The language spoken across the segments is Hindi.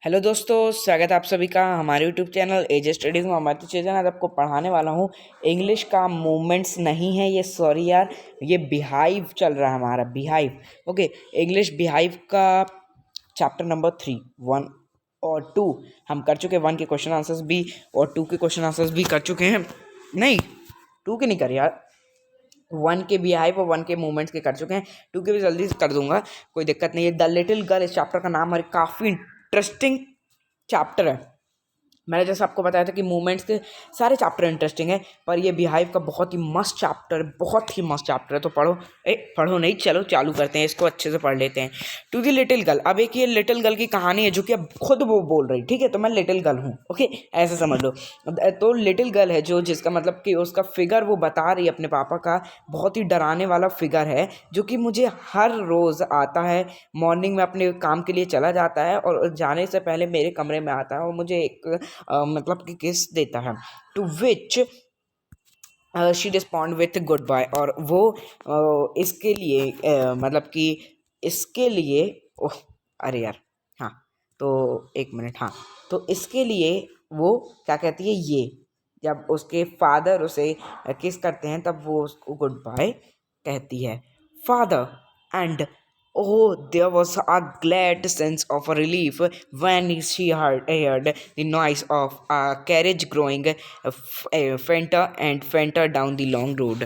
हेलो दोस्तों, स्वागत है आप सभी का हमारे यूट्यूब चैनल एजे स्टडीज़ में। हमारे चैनल आज आपको पढ़ाने वाला हूँ इंग्लिश का मूवमेंट्स नहीं है ये, सॉरी यार, ये बिहाइव चल रहा है हमारा, बिहाइव। ओके, इंग्लिश बिहाइव का चैप्टर नंबर 3, 1 और 2 हम कर चुके हैं। 1 के क्वेश्चन आंसर्स भी और 2 के क्वेश्चन आंसर्स भी कर चुके हैं। नहीं, 2 के नहीं कर यार, 1 के बिहाइव और 1 के मूवमेंट्स के कर चुके हैं। 2 के भी जल्दी से कर दूंगा, कोई दिक्कत नहीं है। द लिटिल गर्ल इस चैप्टर का नाम है, काफ़ी इंटरेस्टिंग चैप्टर है। मैंने जैसे आपको बताया था कि मूवमेंट्स के सारे चैप्टर इंटरेस्टिंग है, पर ये बिहाइव का बहुत ही मस्त चैप्टर, बहुत ही मस्त चैप्टर है। तो पढ़ो नहीं, चलो चालू करते हैं, इसको अच्छे से पढ़ लेते हैं। टू दी लिटिल गर्ल, अब एक ये लिटिल गर्ल की कहानी है जो कि अब खुद वो बोल रही, ठीक है, तो मैं लिटिल गर्ल हूँ, ओके, ऐसे समझ लो। तो लिटिल गर्ल है जो, जिसका मतलब कि उसका फिगर वो बता रही है अपने पापा का, बहुत ही डराने वाला फिगर है जो कि मुझे हर रोज़ आता है। मॉर्निंग में अपने काम के लिए चला जाता है और जाने से पहले मेरे कमरे में आता है और मुझे एक मतलब कि किस देता है। To which she respond with goodbye, और वो इसके लिए मतलब कि इसके लिए अरे यार, हाँ, तो एक मिनट, हाँ, तो इसके लिए वो क्या कहती है, ये जब उसके फादर उसे किस करते हैं तब वो उसको गुड बाय कहती है। Father and oh, there was a glad sense of relief when she heard the noise of a carriage growing fainter and fainter down the long road.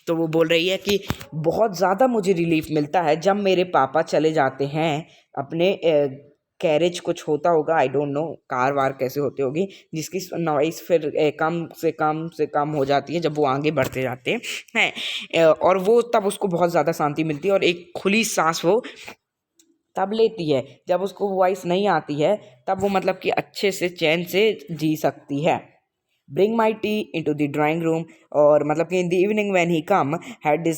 तो वो बोल रही है कि बहुत ज़्यादा मुझे रिलीफ मिलता है जब मेरे पापा चले जाते हैं अपने कैरेज, कुछ होता होगा, आई डोंट नो, कार वार कैसे होती होगी, जिसकी नॉइस फिर कम हो जाती है जब वो आगे बढ़ते जाते हैं। और वो तब उसको बहुत ज़्यादा शांति मिलती है और एक खुली सांस वो तब लेती है जब उसको वॉइस नहीं आती है, तब वो मतलब कि अच्छे से चैन से जी सकती है। Bring my tea into the drawing room, और मतलब कि in the evening when he come had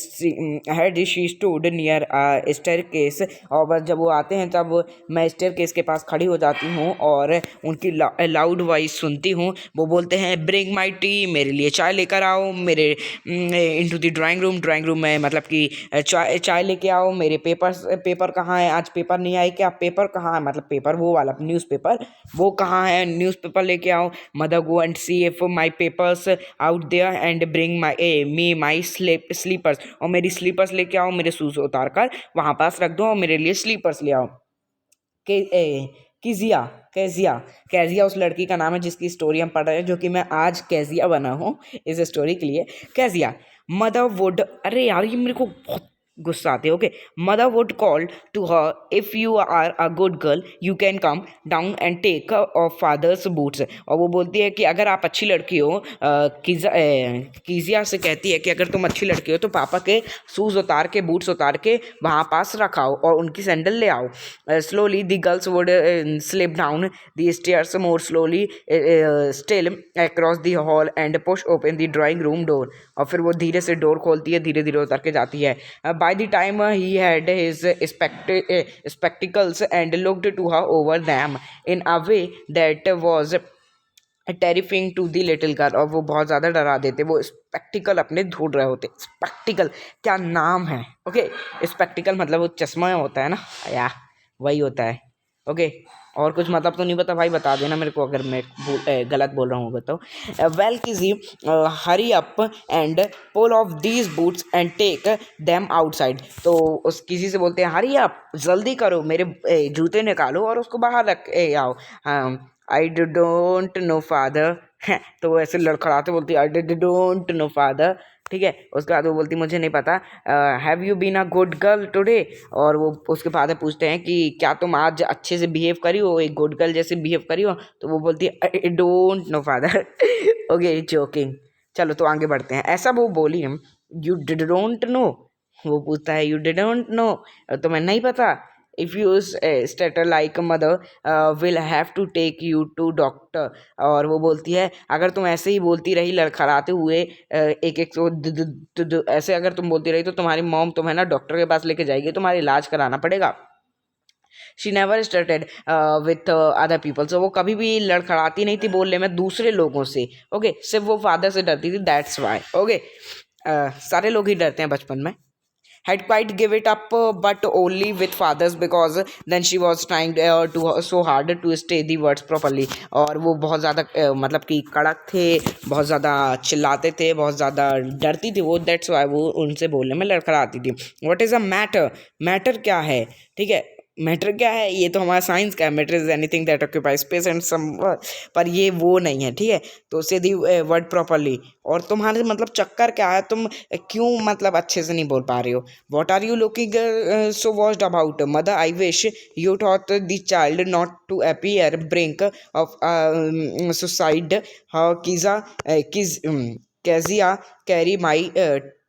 she stood near a staircase, और बस जब वो आते हैं तब मैं स्टेयर केस के पास खड़ी हो जाती हूँ और उनकी लाउड वॉइस सुनती हूँ। वो बोलते हैं ब्रिंग माई टी, मेरे लिए चाय लेकर आओ, मेरे इन टू द ड्राइंग रूम में मतलब कि चाय लेके आओ, मेरे पेपर कहाँ है, आज पेपर नहीं आए क्या, पेपर कहाँ है, मतलब पेपर वो वाला न्यूज़पेपर, वो कहाँ है, न्यूज़पेपर लेके आओ। Mother go and see if my papers out there and bring my slippers, और मेरी स्लीपर्स लेके आओ, मेरे शूज़ उतार कर वहाँ पास रख दो और मेरे लिए स्लीपर्स ले आओ। के किजिया कैजिया कैजिया उस लड़की का नाम है जिसकी स्टोरी हम पढ़ रहे हैं, जो कि मैं आज कैजिया बना हूँ इस स्टोरी के लिए। कैजिया मदर वुड, अरे यार ये मेरे को बहुत गुस्सा आती है। Okay, mother would call to her, if you are a good girl you can come down and take off father's boots, और वो बोलती है कि अगर आप अच्छी लड़की हो, कीजिया से कहती है कि अगर तुम अच्छी लड़की हो तो पापा के शूज़ उतार के, बूट्स उतार के वहाँ पास रखाओ और उनकी सैंडल ले आओ। Slowly the girls would slip down the stairs more slowly, still across the hall and push open the drawing room door, और फिर वो धीरे से डोर खोलती है, धीरे धीरे उतर के जाती है। By the time he had his spectacles and looked to her over them in a way that was terrifying to the little girl, और वो बहुत ज़्यादा डरा देते, वो स्पेक्टिकल अपने ढूंढ रहे होते। स्पेक्टिकल क्या नाम है, ओके, स्पेक्टिकल मतलब वो चश्मा होता है ना या, वही होता है। ओके, और कुछ मतलब तो नहीं पता भाई, बता देना मेरे को अगर मैं गलत बोल रहा हूँ बताओ। वेल किसी hurry up and pull off these boots and take them outside, तो उस किसी से बोलते हैं हरी अप, जल्दी करो, मेरे जूते निकालो और उसको बाहर रख आओ। आई डोंट नो फादर, तो वो ऐसे लड़खड़ाते बोलती आई डोंट नो फादर, ठीक है। उसके बाद वो बोलती मुझे नहीं पता। Have you been a good girl today, और वो उसके फादर पूछते हैं कि क्या तुम आज अच्छे से बिहेव करी हो, एक गुड गर्ल जैसे बिहेव करी हो, तो वो बोलती है I don't know father. Okay, joking. चलो तो आगे बढ़ते हैं। ऐसा वो बोली हम, यू डोंट नो, वो पूछता है यू डोंट नो, तो मैं नहीं पता। If you stutter like mother will have to take you to doctor, और वो बोलती है अगर तुम ऐसे ही बोलती रही लड़खड़ाते हुए एक एक तो ऐसे अगर तुम बोलती रही तो तुम्हारी मॉम तुम्हें ना डॉक्टर के पास लेके जाएगी, तुम्हारा इलाज कराना पड़ेगा। She never started with other people, so वो कभी भी लड़खड़ाती नहीं थी बोलने में दूसरे लोगों से। ओके, सिर्फ वो फादर से डरती थी, दैट्स वाई। ओके, सारे लोग ही डरते हैं बचपन में। had quite give it up, but only with fathers, because then she was trying to so hard to stay the words properly. और वो बहुत ज़्यादा मतलब कि कड़क थे, बहुत ज़्यादा चिल्लाते थे, बहुत ज़्यादा डरती थी वो, दैट्स वाई वो उनसे बोलने में लड़खड़ाती थी. What is a matter, matter क्या है, ठीक है. मैटर क्या है, ये तो हमारा साइंस का है. Matter is anything that occupy space and some, पर ये वो नहीं है, ठीक है. तो से दी वर्ड प्रॉपरली. और तुम्हारे मतलब चक्कर क्या है, तुम क्यों मतलब अच्छे से नहीं बोल पा रहे हो. What are you looking so vexed about, mother I wish you thought the child not to appear brink of suicide. How Kezia Kezia Kezia carry my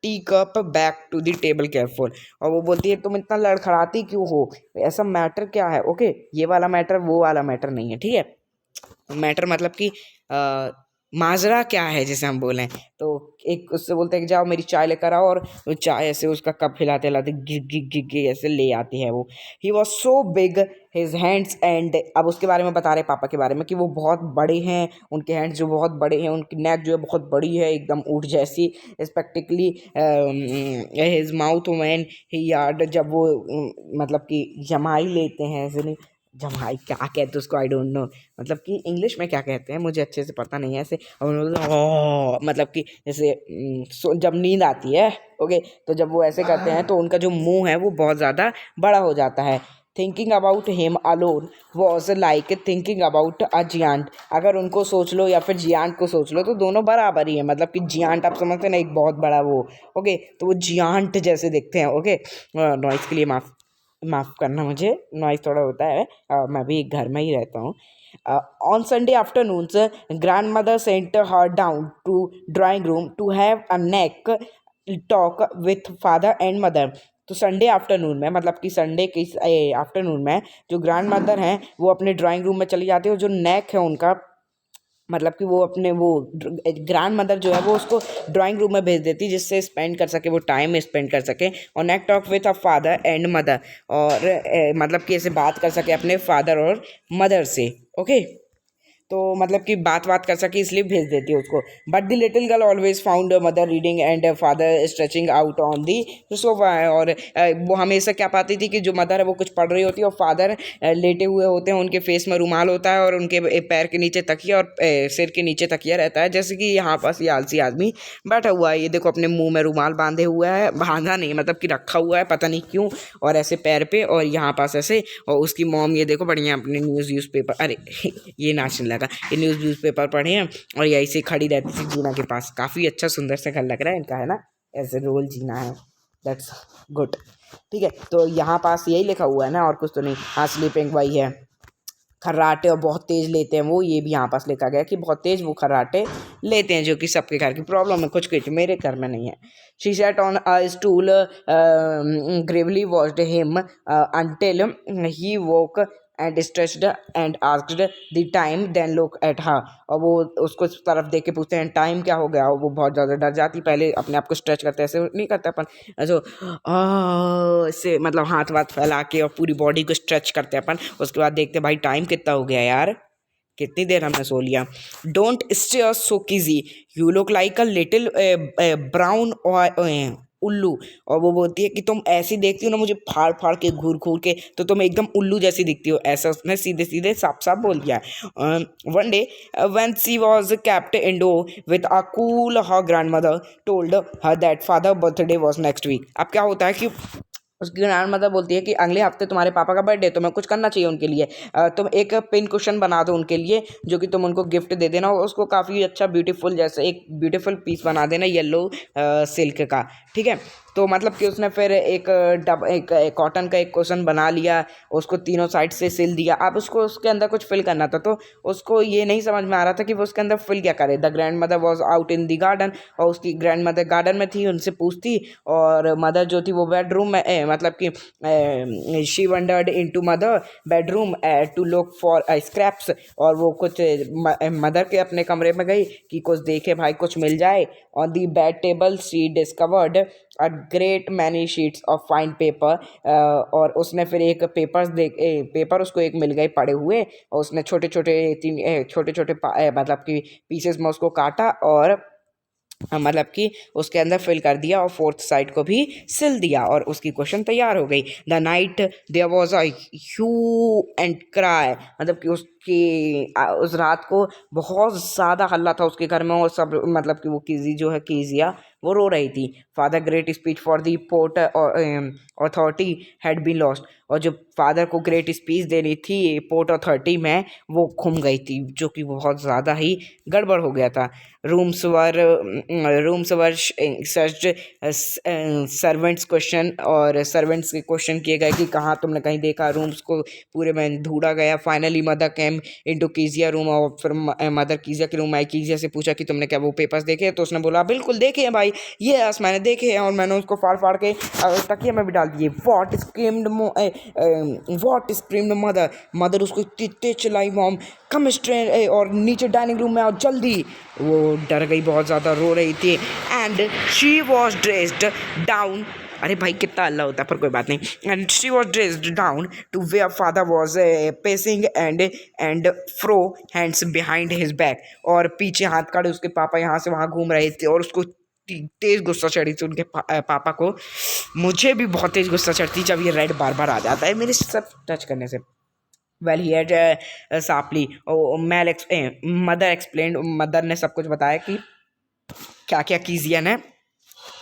tea cup back to the table careful. और वो बोलती है तुम इतना लड़खड़ाती क्यों हो, ऐसा मैटर क्या है. ओके, ये वाला मैटर वो वाला मैटर नहीं है, ठीक है. मैटर मतलब कि माजरा क्या है जैसे हम बोलें. तो एक उससे बोलते हैं कि जाओ मेरी चाय लेकर आओ, और वो चाय ऐसे उसका कप हिलाते हिलाते गिग गिग गिग गिग ऐसे ले आती है वो. He was so big his hands and, अब उसके बारे में बता रहे पापा के बारे में कि वो बहुत बड़े हैं, उनके हैंड्स जो बहुत बड़े हैं, उनकी नेक जो है बहुत बड़ी है, एकदम ऊँट जैसी. Especially his mouth when he yawned, जब वो मतलब कि जमाई लेते हैं ऐसे नहीं, जमाई क्या कहते हैं उसको, आई डोंट नो, मतलब कि इंग्लिश में क्या कहते हैं मुझे अच्छे से पता नहीं है ऐसे. और मतलब कि जैसे जब नींद आती है, ओके, तो जब वो ऐसे करते हैं तो उनका जो मुंह है वो बहुत ज़्यादा बड़ा हो जाता है. Thinking about him alone was like thinking about a giant. अगर उनको सोच लो या फिर जियांट को सोच लो तो दोनों बराबर ही है. मतलब कि जियांट आप समझते हैं ना, एक बहुत बड़ा वो, ओके, तो वो जियांट जैसे दिखते हैं. ओके, नॉइस के लिए माफ़ करना, मुझे नॉइस थोड़ा होता है, मैं भी घर में ही रहता हूँ. On Sunday afternoons grandmother sent her down to drawing room to have a neck talk with father and mother. तो संडे आफ्टरनून में, मतलब कि संडे की आफ्टरनून में जो ग्रैंड मदर हैं वो अपने ड्राइंग रूम में चली जाती है, और जो नेक है उनका, मतलब कि वो अपने वो ग्रैंड मदर जो है वो उसको ड्राइंग रूम में भेज देती, जिससे स्पेंड कर सके, वो टाइम स्पेंड कर सके. और नेक talk with a father and mother, और मतलब कि ऐसे बात कर सके अपने फादर और मदर से. ओके, तो मतलब कि बात बात कर सके इसलिए भेज देती है उसको. But the little girl always found mother reading and father stretching out on the sofa. और वो हमेशा क्या पाती थी कि जो मदर है वो कुछ पढ़ रही होती है, और फादर लेटे हुए होते हैं, उनके फेस में रुमाल होता है, और उनके पैर के नीचे तकिया और सिर के नीचे तकिया रहता है. जैसे कि यहाँ पास ये आलसी आदमी बैठा हुआ है, ये देखो अपने मुंह में रुमाल बांधे हुआ है, बांधा नहीं मतलब कि रखा हुआ है पता नहीं क्यों, और ऐसे पैर पे, और यहाँ पास ऐसे. और उसकी मॉम ये देखो बढ़िया अपने न्यूज़पेपर, अरे ये नाचने लगा, ये न्यूज़पेपर पढ़े हैं, और यहीं से खड़ी रहती थी जीना के पास. काफ़ी अच्छा सुंदर सा घर लग रहा है इनका, है ना, ऐसे रोल जीना है, दैट्स गुड. ठीक है, तो यहाँ पास यही लिखा हुआ है ना, और कुछ तो नहीं. हाँ, स्लीपिंग वही है. खर्राटे और बहुत तेज़ लेते हैं वो, ये भी यहाँ पास लिखा गया कि बहुत तेज़ वो खर्राटे लेते हैं, जो कि सबके घर की प्रॉब्लम है, कुछ कुछ मेरे घर में नहीं है. She sat on a stool gravely watched him until he woke and stretched and asked the time, then look at her. और वो उसको इस तरफ देख के पूछते हैं टाइम क्या हो गया, और वो बहुत ज़्यादा डर जाती, पहले अपने आप को स्ट्रेच करते हैं, ऐसे नहीं करते अपन ऐसे ऐसे, मतलब हाथ वाथ फैला के और पूरी बॉडी को स्ट्रेच करते हैं अपन. उसके बाद देखते भाई टाइम कितना हो गया यार, कितनी देर हमने सो लिया. Don't stay so Kezia, you look like a little brown उल्लू. और वो बोलती है कि तुम ऐसी देखती हो ना मुझे फाड़ फाड़ के घूर घूर के, तो तुम एकदम उल्लू जैसी दिखती हो, ऐसा उसने सीधे सीधे साफ साफ बोल दिया. One day when she was kept indoors with a cold, her grandmother told her that father birthday was next week. अब क्या होता है कि उसकी ग्रैंड मदर बोलती है कि अगले हफ्ते तुम्हारे पापा का बर्थडे, तुम्हें कुछ करना चाहिए उनके लिए. तुम एक पिन कुशन बना दो उनके लिए, जो कि तुम उनको गिफ्ट दे देना, और उसको काफ़ी अच्छा ब्यूटीफुल, जैसे एक ब्यूटीफुल पीस बना देना येलो सिल्क का. ठीक है, तो मतलब कि उसने फिर एक कॉटन का एक कुशन बना लिया, उसको तीनों साइड से सिल दिया. अब उसको उसके अंदर कुछ फिल करना था, तो उसको ये नहीं समझ में आ रहा था कि वो उसके अंदर फिल क्या करे. The grand mother was out in the garden, और उसकी ग्रैंड मदर गार्डन में थी, उनसे पूछती. और मदर जो थी वो बेडरूम में मतलब कि she wandered into mother bedroom to look for scraps. और वो कुछ मदर के अपने कमरे में गई कि कुछ देखे भाई, कुछ मिल जाए. On the bed table she discovered a great many sheets of fine paper. और उसने फिर एक पेपर उसको एक मिल गए पड़े हुए, और उसने छोटे छोटे मतलब कि पीसेस में उसको काटा, और मतलब कि उसके अंदर फिल कर दिया और फोर्थ साइड को भी सिल दिया और उसकी क्वेश्चन तैयार हो गई। The night there was a hue and cry, मतलब कि उस रात को बहुत ज़्यादा हल्ला था उसके घर में और सब मतलब कि वो कीजी जो है कीजिया वो रो रही थी। Father great speech for the port authority had been lost, और जो फादर को ग्रेट स्पीच देनी थी पोर्ट अथॉरिटी में वो घूम गई थी, जो कि बहुत ज़्यादा ही गड़बड़ हो गया था। रूम्स वर सर्च्ड, सर्वेंट्स क्वेश्चन, और सर्वेंट्स के क्वेश्चन किए गए कि कहाँ तुमने कहीं देखा, रूम्स को पूरे में ढूंढा गया। Finally mother came into Kezia room, और फिर मदर कीजिया के रूम आई। कीजिया से पूछा कि तुमने क्या वो पेपर्स देखे, तो उसने बोला बिल्कुल देखे हैं भाई, ये मैंने देखे हैं और मैंने उसको फाड़ फाड़ के तकिए में भी डाल दिए। वॉट स्क्रीम्ड मदर, मदर उसको इतनी तेज चिल्लाई, मॉम कम स्ट्रेन, और नीचे डाइनिंग रूम में आओ जल्दी। वो डर गई, बहुत ज़्यादा रो रही थी। And she was dressed down, अरे भाई कितना अल्लाह होता है पर कोई बात नहीं। And she was dressed down to where father was pacing and fro hands behind his back, और पीछे हाथ काटे उसके पापा यहाँ से वहाँ घूम रहे थे और उसको तेज गुस्सा चढ़ी थी उनके पापा को। मुझे भी बहुत तेज गुस्सा चढ़ती जब ये रेड बार बार आ जाता है मेरे सब टच करने से। Well he had sharply, mother explain, mother ने सब कुछ बताया कि क्या क्या कीजिया ने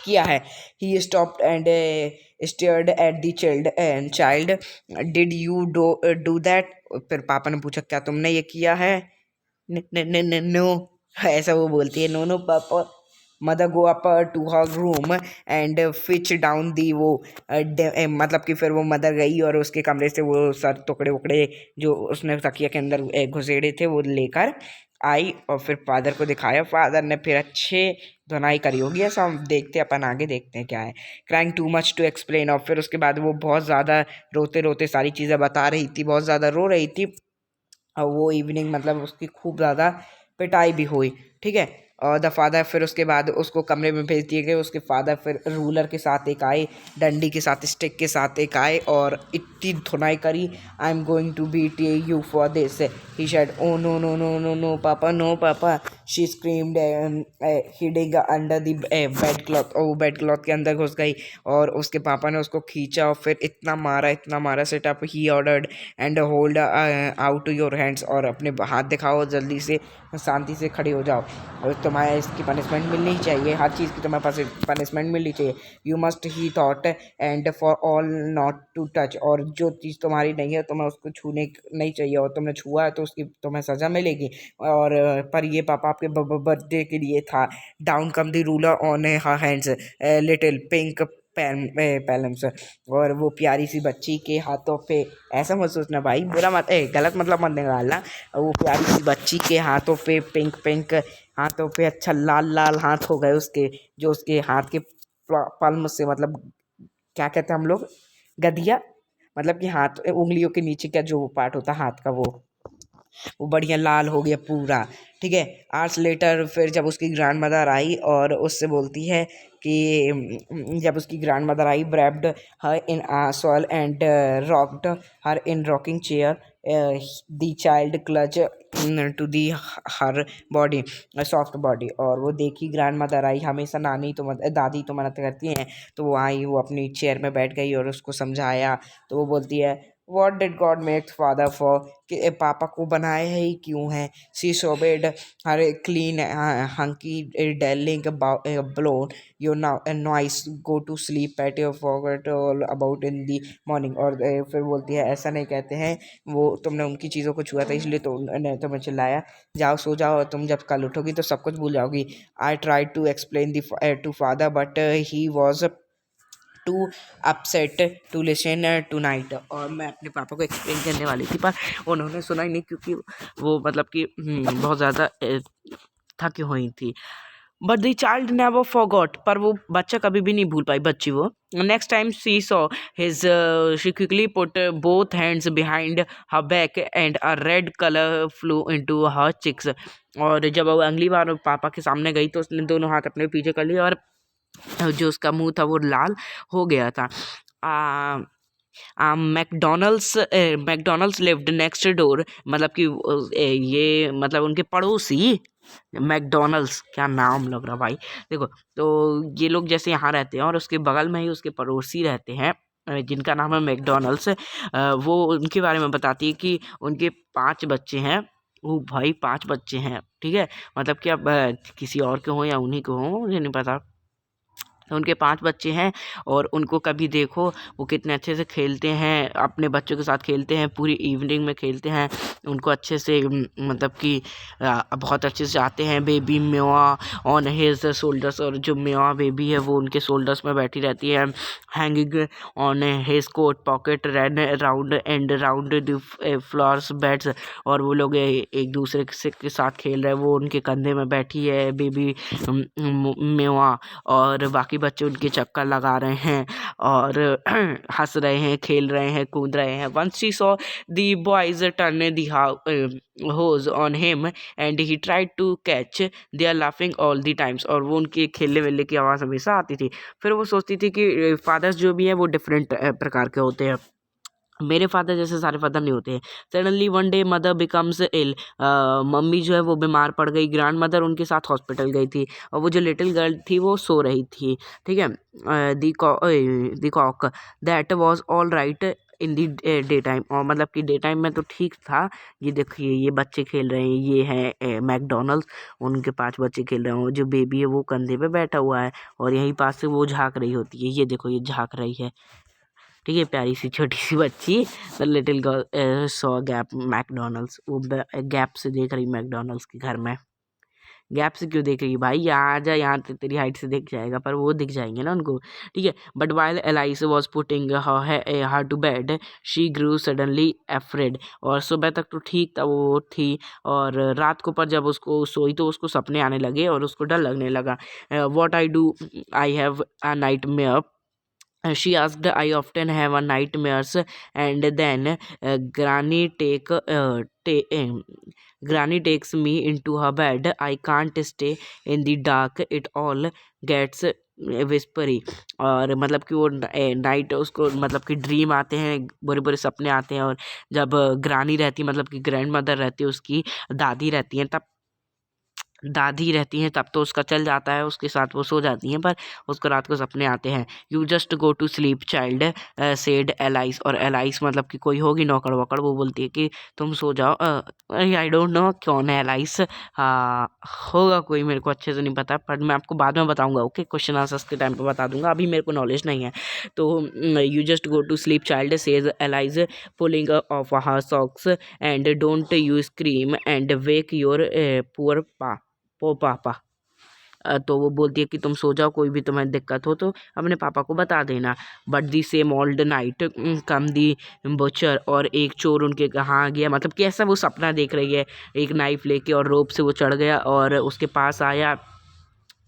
किया है। He stopped and stared at the child, did you do that, फिर पापा ने पूछा क्या तुमने ये किया है। नो, ऐसा वो बोलती है, no no papa. Mother go up to her room and fetch down the वो मतलब कि फिर वो मदर गई और उसके कमरे से वो सर टुकड़े उकड़े जो उसने तकिया के अंदर घुसेड़े थे वो लेकर आई और फिर फादर को दिखाया। फादर ने फिर अच्छे धुनाई करी होगी, ऐसा हम देखते अपन आगे देखते हैं क्या है। Crying too much to explain, और फिर उसके बाद वो बहुत ज़्यादा रोते रोते सारी चीज़ें बता रही थी, बहुत ज़्यादा रो रही थी। और वो इवनिंग मतलब उसकी खूब ज़्यादा पिटाई भी हुई, ठीक है। और द फादर, फिर उसके बाद उसको कमरे में भेज दिए गए। उसके फादर फिर रूलर के साथ एक आए, डंडी के साथ, स्टिक के साथ एक आए और इतनी धुनाई करी, I am going to beat you for this, he said oh no no no no no papa, no papa, she screamed hiding under the bed cloth, और वो बेड क्लॉथ के अंदर घुस गई और उसके पापा ने उसको खींचा और फिर इतना मारा set up, he ordered and hold out your hands, और अपने हाथ दिखाओ जल्दी से, शांति से खड़े हो जाओ, और तुम्हारे इसकी पनिशमेंट मिलनी चाहिए, हर चीज़ की तुम्हारे पास पनिशमेंट मिलनी चाहिए। You must he thought and for all not to touch, और जो चीज़ तुम्हारी नहीं है तुम्हें उसको छूने नहीं चाहिए, और तुमने छुआ है तो उसकी तुम्हें सज़ा मिलेगी। और पर ये पापा आपके बर्थडे के लिए था। Down come the ruler on her hands, little pink palms, और वो प्यारी सी बच्ची के हाथों पे, ऐसा मत सोचना भाई, बुरा मत गलत मतलब मत निकालना, वो प्यारी सी बच्ची के हाथों पे पिंक पिंक हाथों पे अच्छा लाल लाल हाथ हो गए उसके, जो उसके हाथ के पल्म से, मतलब क्या कहते हैं हम लोग, गदिया, मतलब कि हाथ उंगलियों के नीचे का जो पार्ट होता है हाथ का वो बढ़िया लाल हो गया पूरा, ठीक है। आवर्स लेटर फिर जब उसकी ग्रैंड मदर आई और उससे बोलती है कि जब उसकी ग्रैंड मदर आई, wrapped her in shawl and rocked her in rocking chair, the child clutch to the her body, soft body, और वो देखी ग्रैंड मदर आई, हमेशा नानी तो दादी तो मदद करती हैं, तो वो आई, वो अपनी चेयर में बैठ गई और उसको समझाया, तो वो बोलती है what did God make father for, कि पापा को बनाए है ही क्यों है। She sobbed her clean hanky darling blow your nose go to sleep at your forget all about in the morning, और फिर बोलती है ऐसा नहीं कहते हैं, वो तुमने उनकी चीज़ों को छुआ था इसलिए तो उन्होंने तुम्हें चिल्लाया, जाओ सो जाओ और तुम जब कल उठोगी तो सब कुछ भूल जाओगी। I try to explain the to father but he was too upset to listen tonight, और मैं अपने पापा को एक्सप्लेन करने वाली थी पर उन्होंने सुना ही नहीं, क्योंकि वो मतलब कि बहुत ज़्यादा थकी हुई थी। But the child never forgot, पर वो बच्चा कभी भी नहीं भूल पाई, बच्ची वो। Next time she saw his, she quickly put both hands behind her back and a red colour flew into her cheeks, और जब वो अगली बार पापा के सामने गई तो उसने दोनों हाथ अपने पीछे कर लिए और जो उसका मुंह था वो लाल हो गया था। मैकडोनल्ड्स लिव्ड नेक्स्ट डोर, मतलब कि ये मतलब उनके पड़ोसी मैकडोनल्ड्स, क्या नाम लग रहा भाई। देखो, तो ये लोग जैसे यहाँ रहते हैं और उसके बगल में ही उसके पड़ोसी रहते हैं जिनका नाम है मैकडोनल्ड्स। वो उनके बारे में बताती है कि उनके 5 बच्चे हैं। वो भाई 5 बच्चे हैं, ठीक है। मतलब कि अब किसी और के हों या उन्हीं के हों मुझे नहीं पता। उनके 5 बच्चे हैं और उनको कभी देखो वो कितने अच्छे से खेलते हैं, अपने बच्चों के साथ खेलते हैं, पूरी इवनिंग में खेलते हैं। उनको अच्छे से मतलब कि बहुत अच्छे से आते हैं। बेबी मेवा ऑन हिज शोल्डर्स, और जो मेवा बेबी है वो उनके शोल्डर्स में बैठी रहती है। Hanging on his coat pocket run round and round the flowers beds, और वो लोग एक दूसरे से के साथ खेल रहे हैं। वो उनके कंधे में बैठी है बेबी मेवा, और बाकी बच्चे उनके चक्कर लगा रहे हैं और हंस रहे हैं, खेल रहे हैं, कूद रहे हैं। Once she saw the boys turn the hose on him and he tried to catch, they are laughing all the times, और वो उनके खेलने वेलने की आवाज़ हमेशा आती थी। फिर वो सोचती थी कि फादर्स जो भी है वो डिफरेंट प्रकार के होते हैं, मेरे फादर जैसे सारे फादर नहीं होते हैं। Suddenly one day mother becomes ill, mummy जो है वो बीमार पड़ गई। ग्रैंड मदर उनके साथ हॉस्पिटल गई थी और वो जो लिटिल गर्ल थी वो सो रही थी, ठीक है। The cock that was all right in the day time, और मतलब कि डे टाइम में तो ठीक था। ये देखिए ये बच्चे खेल रहे हैं, ये है मैकडोनल्ड्स, उनके 5 बच्चे खेल रहे हैं। जो बेबी है वो कंधे पे बैठा हुआ है और यहीं पास से वो झाँक रही होती है। ये देखो ये झाँक रही है, ठीक है, प्यारी सी छोटी सी बच्ची। The little girl saw gap McDonald's, वो गैप से देख रही मैकडोनल्ड्स के घर में। गैप से क्यों देख रही है भाई, यहाँ आ जा, यहाँ तेरी हाइट से दिख जाएगा, पर वो दिख जाएंगे ना उनको, ठीक है। But while Alice was putting her to bed she grew suddenly afraid, और सुबह तक तो ठीक था वो थी, और रात को पर जब उसको सोई तो उसको सपने आने लगे और उसको डर लगने लगा। What I do, I have a night mayor, she asked. I often have a nightmares, and then granny granny takes me into her bed. I can't stay in the dark, it all gets विस्परी, और मतलब कि वो नाइट उसको मतलब कि ड्रीम आते हैं, बुरे बुरे सपने आते हैं, और जब ग्रानी रहती है मतलब कि ग्रैंड मदर रहती है, उसकी दादी रहती हैं तब तो उसका चल जाता है, उसके साथ वो सो जाती हैं, पर उसको रात को सपने आते हैं। You just go to sleep child said Alice, और एलाइस मतलब कि कोई होगी नौकर वोकर, वो बोलती है कि तुम सो जाओ। आई डोंट नो कौन है एलाइस, होगा कोई, मेरे को अच्छे से नहीं पता, पर मैं आपको बाद में बताऊंगा। ओके, क्वेश्चन आंसर्स के टाइम पे बता दूंगा, अभी मेरे को नॉलेज नहीं है। तो you just go to sleep child says Alice pulling off her socks, and don't you scream and wake your poor papa. तो वो बोलती है कि तुम सो जाओ, कोई भी तुम्हें दिक्कत हो तो अपने पापा को बता देना। But the same old night come the butcher, और एक चोर उनके कहाँ गया, मतलब कि ऐसा वो सपना देख रही है, एक नाइफ लेके और रोप से वो चढ़ गया और उसके पास आया,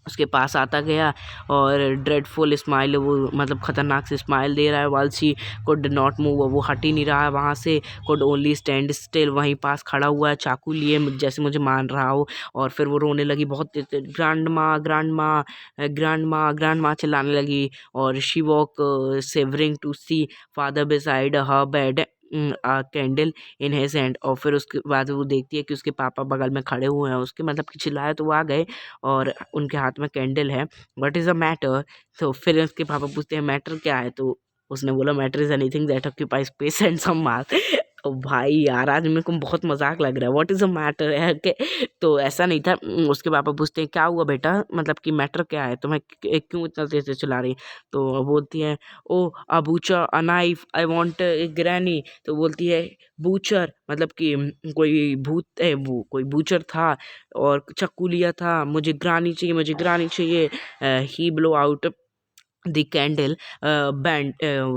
उसके पास आता गया, और ड्रेडफुल स्माइल, वो मतलब ख़तरनाक से स्माइल दे रहा है। वाल शी कुड नॉट मूव, वो हट ही नहीं रहा है वहाँ से। कुड ओनली स्टैंड स्टिल, वहीं पास खड़ा हुआ है चाकू लिए जैसे मुझे मान रहा हो। और फिर वो रोने लगी बहुत तेज तेज, grandma grandma grandma grandma चिल्लाने लगी। और she woke shivering to see father beside her bed candle in his hand, और फिर उसके बाद वो देखती है कि उसके पापा बगल में खड़े हुए हैं उसके, मतलब कि चिल्लाया तो वो आ गए और उनके हाथ में कैंडल है। व्हाट इज़ अ मैटर, तो फिर उसके पापा पूछते हैं मैटर क्या है, तो उसने बोला matter is anything that occupy space and some mass. ओ भाई यार, आज मेरे को बहुत मजाक लग रहा है, व्हाट इज़ अ मैटर है के, तो ऐसा नहीं था। उसके पापा पूछते हैं क्या हुआ बेटा, मतलब कि मैटर क्या है, तुम्हें क्यों इतना तेज से चला रही, तो वो बोलती है oh a butcher a knife I want a granny, तो बोलती है बूचर मतलब कि कोई भूत है, वो कोई बूचर था और चाकू लिया था, मुझे ग्रानी चाहिए, मुझे ग्रानी चाहिए। He blow out the candle,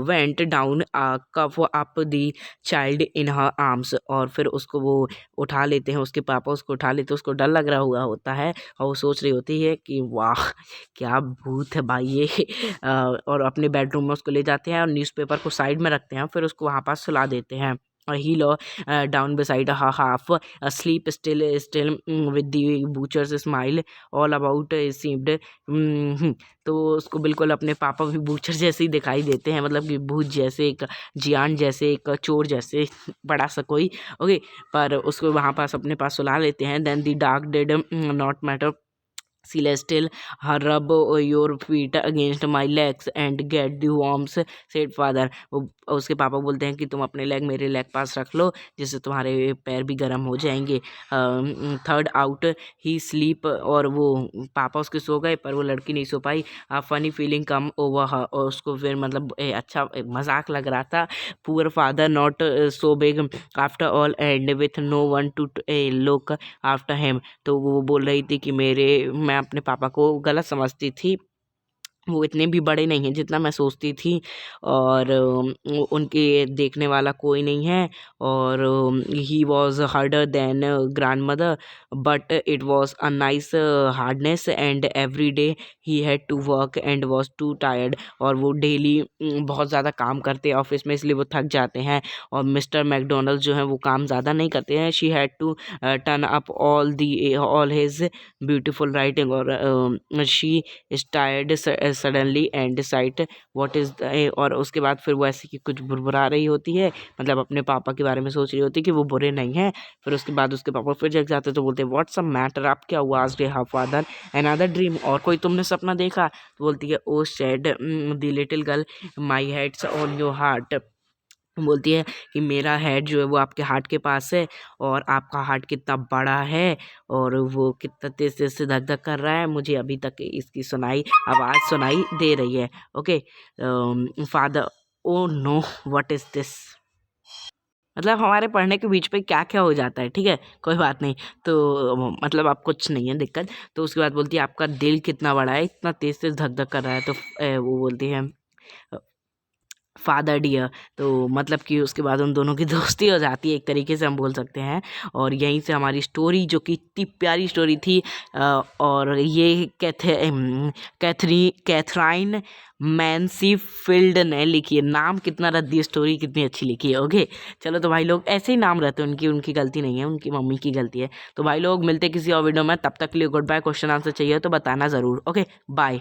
went down caught up the child in her arms, और फिर उसको वो उठा लेते हैं, उसके पापा उसको उठा लेते हैं, उसको डर लग रहा हुआ होता है और वो सोच रही होती है कि वाह क्या भूत है भाई ये। और अपने बेडरूम में उसको ले जाते हैं और न्यूज़पेपर को साइड में रखते हैं, फिर उसको वहाँ पास सुला देते हैं। he lay down beside her, half asleep, still with the butcher's smile all about seemed तो उसको बिल्कुल अपने पापा भी बूचर जैसे ही दिखाई देते हैं, मतलब कि भूत जैसे, एक जियान जैसे, एक चोर जैसे, बड़ा सा कोई। ओके, पर उसको वहाँ पास अपने पास सुला लेते हैं। Then the dark did not matter, Celestial, her rub your feet against my legs and get the warmth, said father। वो उसके पापा बोलते हैं कि तुम अपने लेग मेरे लेग पास रख लो, जिससे तुम्हारे पैर भी गर्म हो जाएंगे। थर्ड आउट ही स्लीप, और वो पापा उसके सो गए पर वो लड़की नहीं सो पाई। Funny feeling come over her, और उसको फिर मतलब अच्छा मजाक लग रहा था। Poor father not so big after all and with no one to look after him. तो वो बोल रही थी कि मैं अपने पापा को गलत समझती थी, वो इतने भी बड़े नहीं हैं जितना मैं सोचती थी, और उनके देखने वाला कोई नहीं है। और he was harder than grandmother, but it was a nice hardness and every day he had to work and was too tired. और वो डेली बहुत ज़्यादा काम करते हैं ऑफिस में, इसलिए वो थक जाते हैं। और मिस्टर मैकडोनल्ड जो है वो काम ज़्यादा नहीं करते हैं। She had to turn up all his beautiful writing, और she is tired suddenly and decide what is, और उसके बाद फिर वो ऐसे कि कुछ बुरबुरा रही होती है, मतलब अपने पापा के बारे में सोच रही होती है कि वो बुरे नहीं हैं। फिर उसके बाद उसके पापा फिर जग जाते तो बोलते हैं व्हाट्स अ मैटर, आप क्या हुआ? आज day half father another dream, और कोई तुमने सपना देखा? तो बोलती है oh said the little girl my head's on your heart. बोलती है कि मेरा हेड जो है वो आपके हार्ट के पास है, और आपका हार्ट कितना बड़ा है, और वो कितना तेज तेज से धक धक कर रहा है, मुझे अभी तक इसकी आवाज़ सुनाई दे रही है। Okay, father, oh know what is this. मतलब हमारे पढ़ने के बीच पे क्या क्या हो जाता है, ठीक है, कोई बात नहीं। तो मतलब आप कुछ नहीं है दिक्कत। तो उसके बाद बोलती है आपका दिल कितना बड़ा है, इतना तेज तेज धक धक कर रहा है। तो वो बोलती है फादर डियर। तो मतलब कि उसके बाद उन दोनों की दोस्ती हो जाती है, एक तरीके से हम बोल सकते हैं। और यहीं से हमारी स्टोरी, जो कि इतनी प्यारी स्टोरी थी, और ये कैथराइन मैनसीफील्ड ने लिखी है। नाम कितना रद्दी है, स्टोरी कितनी अच्छी लिखी है। ओके, चलो तो भाई लोग, ऐसे ही नाम रहते हैं उनकी, उनकी गलती नहीं है, उनकी मम्मी की गलती है। तो भाई लोग मिलते किसी और वीडियो में, तब तक के लिए गुड बाय। क्वेश्चन आंसर चाहिए तो बताना ज़रूर। Okay, bye.